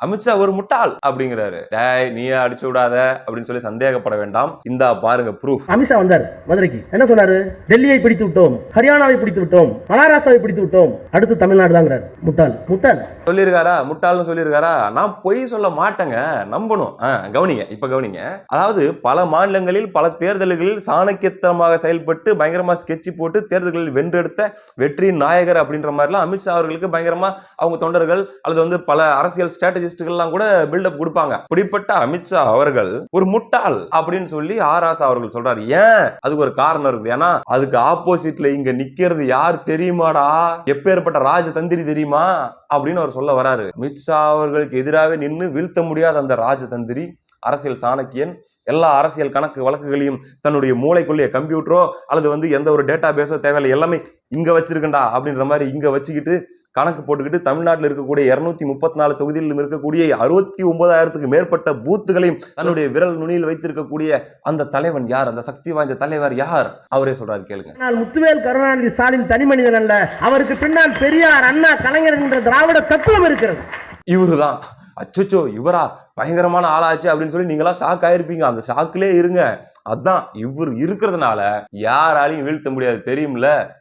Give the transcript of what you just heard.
அமித்ஷா ஒரு முட்டாள் அப்படிங்கிறாரு. டேய் நீயே அடிச்சு விடாத அப்படின்னு சொல்லி சந்தேகப்பட வேண்டாம். இந்த பாருங்க ப்ரூஃப். அமித்ஷா வந்தார் மதுரைக்கு, என்ன சொன்னாரு? டெல்லியை பிடித்து விட்டோம், ஹரியானாவை பிடித்து விட்டோம், மகாராஷ்டிராவை பிடித்து விட்டோம், அடுத்து தமிழ்நாடு தாங்கிறார். முட்டாள் முட்டாள் சொல்லியிருக்காரா? முட்டாள்னு சொல்லியிருக்காரா? நான் பொய் சொல்ல மாட்டேங்க, நம்பணும். கவனிங்க, இப்ப கவனிங்க. அதாவது பல மாநிலங்களில் பல தேர்தல்களில் சாணக்கியத்தனமாக செயல்பட்டு பயங்கரமா ஸ்கெட்ச் போட்டு தேர்தல்களில் வென்றெடுத்த வெற்றி நாயகர் அப்படின்ற மாதிரிலாம் அமித்ஷா அவர்களுக்கு பயங்கரமா அவங்க தொண்டர்கள் அல்லது வந்து பல அரசியல் ஸ்ட்ராட்டஜிஸ்ட்கள்லாம் கூட பில்டப் கொடுப்பாங்க. அப்படிப்பட்ட அமித்ஷா அவர்கள் ஒரு முட்டாள் அப்படின்னு சொல்லி ஆராசா அவர்கள் சொல்றாரு. ஏன்? அதுக்கு ஒரு காரணம் இருக்குது. ஏன்னா அதுக்கு ஆப்போசிட்ல இங்க நிக்கிறது யார் தெரியுமாடா? எப்பேற்பட்ட ராஜதந்திரி தெரியுமா அப்படின்னு அவர் சொல்ல வராரு. அமித்ஷா அவர்களுக்கு எதிராக நின்று வீழ்த்த முடியாத அந்த ராஜதந்திரி, அரசியல் சாணக்கியன், எல்லா அரசியல் கணக்கு வழக்குகளையும் தன்னுடைய மூளைக்குள்ளே கம்ப்யூட்டரோ அல்லது வந்து எந்த ஒரு டேட்டா பேஸோ தேவையில்லை, எல்லாமே இங்க வச்சிருக்கண்டா அப்படின்ற மாதிரி இங்க வச்சுக்கிட்டு கணக்கு போட்டுக்கிட்டு தமிழ்நாட்டில் இருக்கக்கூடிய 234 தொகுதியிலும் இருக்கக்கூடிய 69,000க்கு மேற்பட்ட பூத்துகளையும் தன்னுடைய விரல் நுனியில் வைத்திருக்கக்கூடிய அந்த தலைவன் யார்? அந்த சக்தி வாய்ந்த தலைவர் யார்? அவரே சொல்றாரு, கேளுங்க. முத்துவேல் கருணாநிதி ஸ்டாலின் தனி மனிதன் அல்ல, அவருக்கு பின்னால் பெரியார், அண்ணா, கலைஞர் என்ற திராவிட தத்துவம் இருக்கிறது. இவருதான். அச்சோ இவரா பயங்கரமான ஆளாச்சு அப்படின்னு சொல்லி நீங்களா ஷாக் ஆயிருப்பீங்க. அந்த ஷாக்லயே இருங்க. அதான் இவர் இருக்கிறதுனால யாராலையும் வீழ்த்த முடியாது, தெரியும்ல.